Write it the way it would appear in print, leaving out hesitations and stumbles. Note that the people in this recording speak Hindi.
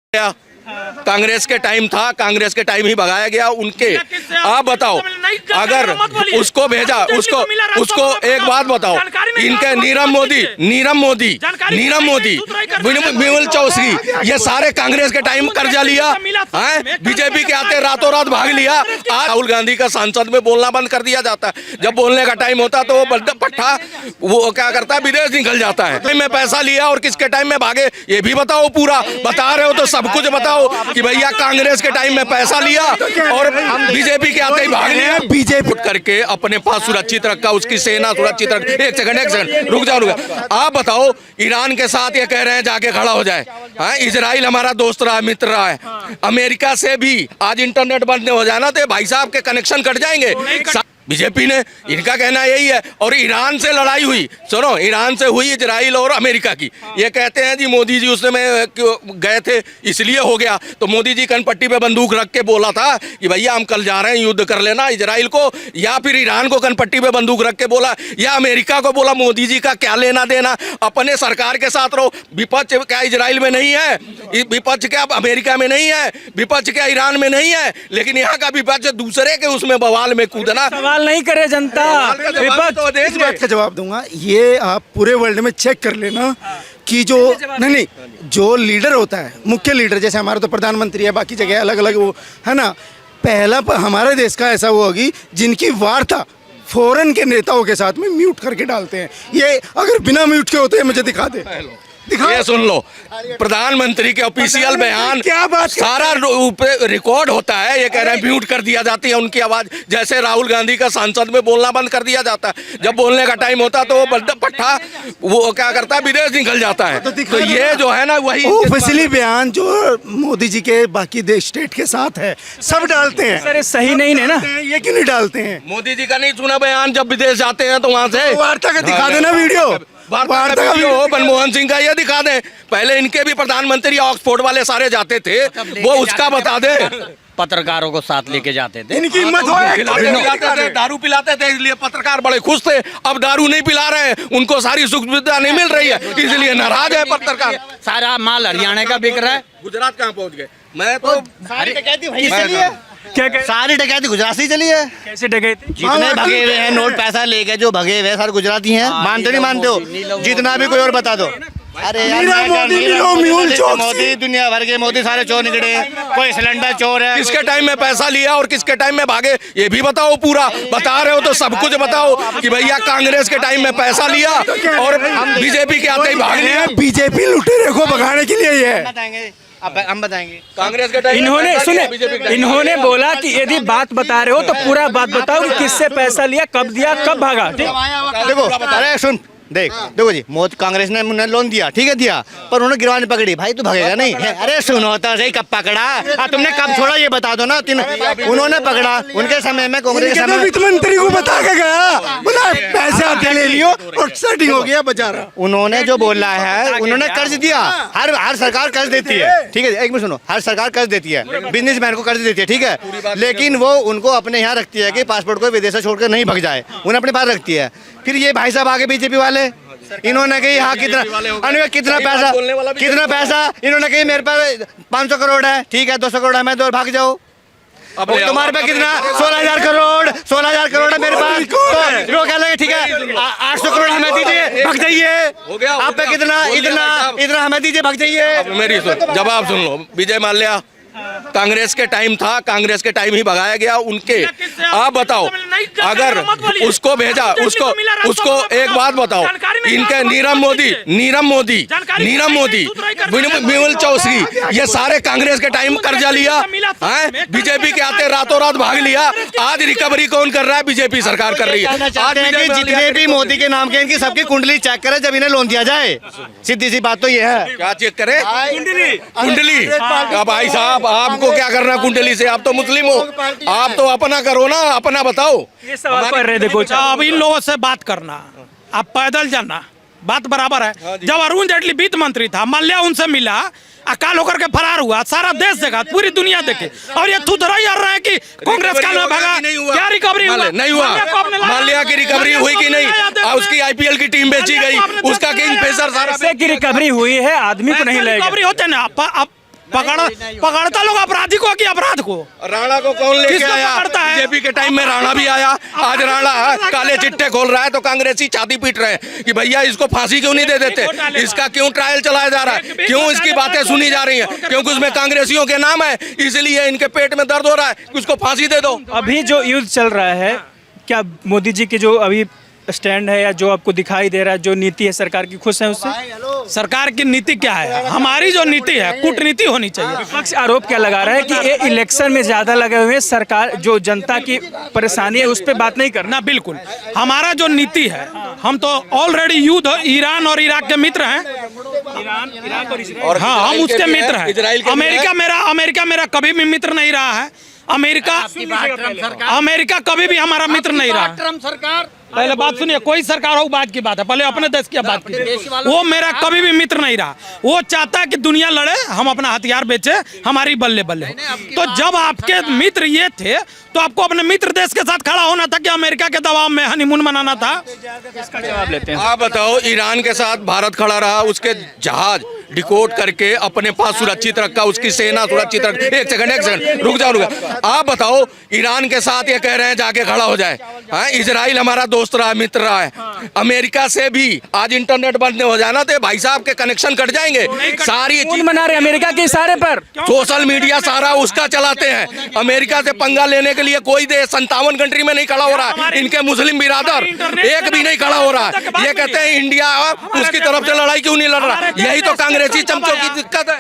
गया। कांग्रेस के टाइम था, कांग्रेस के टाइम ही भगाया गया उनके। आप बताओ, अगर उसको भेजा, उसको एक बात बताओ, इनके नीरव मोदी, मेहुल चौधरी, ये सारे कांग्रेस के टाइम कर्जा लिया है, बीजेपी के आते रातों रात भाग लिया। आज राहुल गांधी का संसद में बोलना बंद कर दिया जाता है। जब बोलने का टाइम होता तो वो पट्टा वो क्या करता है, विदेश निकल जाता है। में पैसा लिया और किसके टाइम में भागे ये भी बताओ। पूरा बता रहे हो तो सब कुछ बताओ कि भैया कांग्रेस के टाइम में पैसा लिया और बीजेपी के आते ही भाग लिया। बीजेपी करके अपने पास सुरक्षित रखा, उसकी सेना सुरक्षित रख। एक सेकंड रुक जाओ। आप बताओ, ईरान के साथ ये कह रहे हैं जाके खड़ा हो जाए। इजराइल हमारा दोस्त रहा, मित्र रहा है। अमेरिका से भी आज इंटरनेट बंद हो जाए ना तो भाई साहब के कनेक्शन कट जाएंगे। बीजेपी ने, इनका कहना यही है। और ईरान से लड़ाई हुई, सुनो, ईरान से हुई इजराइल और अमेरिका की। ये कहते हैं जी मोदी जी उसमें गए थे इसलिए हो गया। तो मोदी जी कनपट्टी पे बंदूक रख के बोला था कि भैया हम कल जा रहे हैं, युद्ध कर लेना इजराइल को, या फिर ईरान को कनपट्टी पे बंदूक रख के बोला, या अमेरिका को बोला। मोदी जी का क्या लेना देना, अपने सरकार के साथ रहो। विपक्ष क्या इजराइल में नहीं है, विपक्ष क्या अमेरिका में नहीं है, विपक्ष क्या ईरान में नहीं है, लेकिन यहाँ का विपक्ष दूसरे के उसमें बवाल में कूदना नहीं करे जनता। इस बात का जवाब दूंगा, ये आप पूरे वर्ल्ड में चेक कर लेना कि जो नहीं जो लीडर होता है, मुख्य लीडर, जैसे हमारा तो प्रधानमंत्री है, बाकी जगह अलग अलग वो है ना। पहला हमारे देश का ऐसा वो होगी जिनकी वार्ता फॉरेन के नेताओं के साथ में म्यूट करके डालते हैं। ये अगर बिना म्यूट के होते हैं मुझे दिखा दे। ये सुन लो, प्रधानमंत्री के ऑफिशियल बयान, क्या बात सारा रिकॉर्ड होता है। ये कह रहे हैं म्यूट कर दिया जाती है उनकी आवाज, जैसे राहुल गांधी का संसद में बोलना बंद कर दिया जाता है। जब बोलने का टाइम होता तो वो पट्टा वो क्या करता है, विदेश निकल जाता है। तो ये जो है ना वही ऑफिशियली बयान जो मोदी जी के बाकी देश स्टेट के साथ है सब डालते हैं। सर सही नहीं है ना, ये क्यों नहीं डालते हैं? मोदी जी का नहीं सुना बयान, जब विदेश जाते हैं तो वहां से वार्ता का दिखा देना वीडियो, वार्ता का वीडियो मनमोहन सिंह का ये दिखा दें। पहले इनके भी प्रधानमंत्री ऑक्सफोर्ड वाले सारे जाते थे, वो उसका बता दे। पत्रकारों को साथ लेके जाते थे, इनकी हिम्मत हो, दारू पिलाते थे, इसलिए पत्रकार बड़े खुश थे। अब दारू नहीं पिला रहे हैं, उनको सारी सुख सुविधा नहीं मिल रही है, इसलिए नाराज है पत्रकार। सारा माल हरियाणा का बिक रहा है। गुजरात कहाँ पहुँच गए? मैं तो सारी डकैती गुजरात से चली है। कैसे डकैती? जितने भगे हुए हैं नोट पैसा लेके, जो भगे हुए सारे गुजराती हैं। मानते नहीं मानते हो? जितना भी कोई और बता दो। अरे मोदी, दुनिया भर के मोदी सारे चोर निकले। कोई सिलेंडर चोर है, किसके टाइम में पैसा लिया और किसके टाइम में भागे ये भी बताओ। पूरा बता रहे हो तो सब कुछ बताओ कि भैया कांग्रेस के टाइम में पैसा लिया और बीजेपी के आते ही भाग लिया। बीजेपी लुटेरे को भगाने के लिए ये हम बताएंगे। कांग्रेस के टाइम इन्होंने बोला कि यदि बात बता रहे हो तो पूरा बात बताओ कि किससे पैसा लिया, कब दिया, कब भागा। देखो, अरे सुन, देखो जी, मोदी कांग्रेस ने लोन दिया, ठीक है दिया, पर उन्होंने गिरवानी पकड़ी। भाई तू भगेगा नहीं? अरे सुनो तो सही, कब पकड़ा? तुमने कब छोड़ा ये बता दो ना। उन्होंने पकड़ा, उनके समय में कांग्रेस के समय वित्त मंत्री को बता के गया, बोला पैसे आते ले लियो और सेटिंग हो गया बेचारा। उन्होंने जो बोला है, उन्होंने कर्ज दिया। हर सरकार कर्ज देती है, ठीक है। एक मिनट सुनो, हर सरकार कर्ज देती है, बिजनेसमैन को कर्ज देती है, ठीक है। लेकिन वो उनको अपने यहाँ रखती है कि पासपोर्ट को विदेश से छोड़कर नहीं भग जाए, उन्हें अपने पास रखती है। फिर ये भाई साहब आगे बीजेपी वाले, इन्होंने कही हाँ कितना पैसा, इन्होंने कही मेरे पास 500 करोड़ है, ठीक है 200 करोड़ है, मैं दो भाग जाओ। अब तुम्हारे पे कितना? 16,000 करोड़ है मेरे पास। तो वो कह लगे ठीक है 800 करोड़ हमें दीजिए, भग जाइए। आप पे कितना? इतना हमें दीजिए, भग जाइए। मेरी जवाब सुन लो। विजय माल्या कांग्रेस के टाइम था, कांग्रेस के टाइम ही भगाया गया उनके। आप बताओ, अगर उसको भेजा, उसको एक बात बताओ, इनके नीरव मोदी, मेहुल चौधरी, ये सारे कांग्रेस के टाइम कर्जा लिया है, बीजेपी के आते रातों रात भाग लिया। आज रिकवरी कौन कर रहा है? बीजेपी सरकार कर रही है। आज जितने भी मोदी के नाम के, इनकी सबकी कुंडली चेक करे जब इन्हें लोन दिया जाए। सीधी सी बात तो ये है। क्या चेक करे? कुंडली। भाई साहब आपको क्या करना कुंडली से? आप तो मुस्लिम हो, आप तो अपना करो ना, अपना बताओ। ये सवाल कर रहे देखो, अब इन लोगों से बात करना, अब पैदल जाना, बात बराबर है। जब अरुण जेटली वित्त मंत्री था, माल्या उनसे मिला, अकाल होकर के फरार हुआ, सारा देश देखा, पूरी दुनिया देखे, और ये थुथरा ही रहे हैं कि कांग्रेस काल में भागा। क्या रिकवरी हुआ? नहीं हुआ। माल्या की रिकवरी हुई कि नहीं? उसकी आईपीएल की टीम बेची गई, उसका किंगफिशर सारा की रिकवरी हुई है, आदमी को नहीं लगेगा। रिकवरी होते ना। अब पकड़ता लोग अपराधी को कि अपराध को? राणा को कौन लेके किसको आया? पकड़ता है? बीजेपी के टाइम में राणा भी आया, आज राणा काले चिट्टे खोल रहा है तो कांग्रेसी छाती पीट रहे हैं कि भैया इसको फांसी क्यों नहीं दे देते, इसका क्यों ट्रायल चलाया जा रहा है, क्यों इसकी बातें सुनी जा रही हैं? क्योंकि उसमें कांग्रेसियों के नाम है, इसलिए इनके पेट में दर्द हो रहा है कि उसको फांसी दे दो। अभी जो युद्ध चल रहा है, क्या मोदी जी की जो अभी स्टैंड है या जो आपको दिखाई दे रहा है, जो नीति है सरकार की, खुश है उससे? सरकार की नीति क्या है? हमारी जो नीति है कूटनीति होनी चाहिए। विपक्ष आरोप क्या लगा रहा है कि ये इलेक्शन में ज्यादा लगे हुए हैं, सरकार जो जनता की परेशानी है उस पर बात नहीं करना। ना, बिल्कुल हमारा जो नीति है, हम तो ऑलरेडी युद्ध ईरान और इराक के मित्र हैं। इराक और हाँ, हम इजराइल के उसके भी हैं, मित्र हैं। इजराइल के भी अमेरिका मेरा कभी भी मित्र नहीं रहा है। अमेरिका कभी भी हमारा मित्र नहीं रहा। ट्रम्प सरकार पहले बात सुनिए, कोई सरकार हो बात की बात है, पहले अपने देश की बात कीजिए। वो मेरा कभी भी मित्र नहीं रहा। वो चाहता है कि दुनिया लड़े, हम अपना हथियार बेचे, हमारी बल्ले बल्ले हो। तो जब आपके मित्र ये थे तो आपको अपने मित्र देश के साथ खड़ा होना था कि अमेरिका के दबाव में हनीमून मनाना था? इसका जवाब लेते हैं। आप बताओ, ईरान के साथ भारत खड़ा रहा, उसके जहाज डिकोड करके अपने पास सुरक्षित रखा, उसकी सेना सुरक्षित रख। एक सेकंड रुक जाओ। आप बताओ, ईरान के साथ ये कह रहे हैं जाके खड़ा हो जाए। हाँ, इजराइल हमारा दोस्त रहा, मित्र रहा है। अमेरिका से भी आज इंटरनेट बंद हो जाना तो भाई साहब के कनेक्शन कट जाएंगे। सारी कौन मना रहे अमेरिका के इशारे पर? सोशल मीडिया सारा उसका चलाते हैं। अमेरिका से पंगा लेने के लिए कोई देश 57 कंट्री में नहीं खड़ा हो रहा है। इनके मुस्लिम बिरादर एक भी नहीं खड़ा हो रहा है। ये कहते हैं इंडिया उसकी तरफ से लड़ाई क्यों नहीं लड़ रहा? यही तो कांग्रेसी चमचों की दिक्कत है।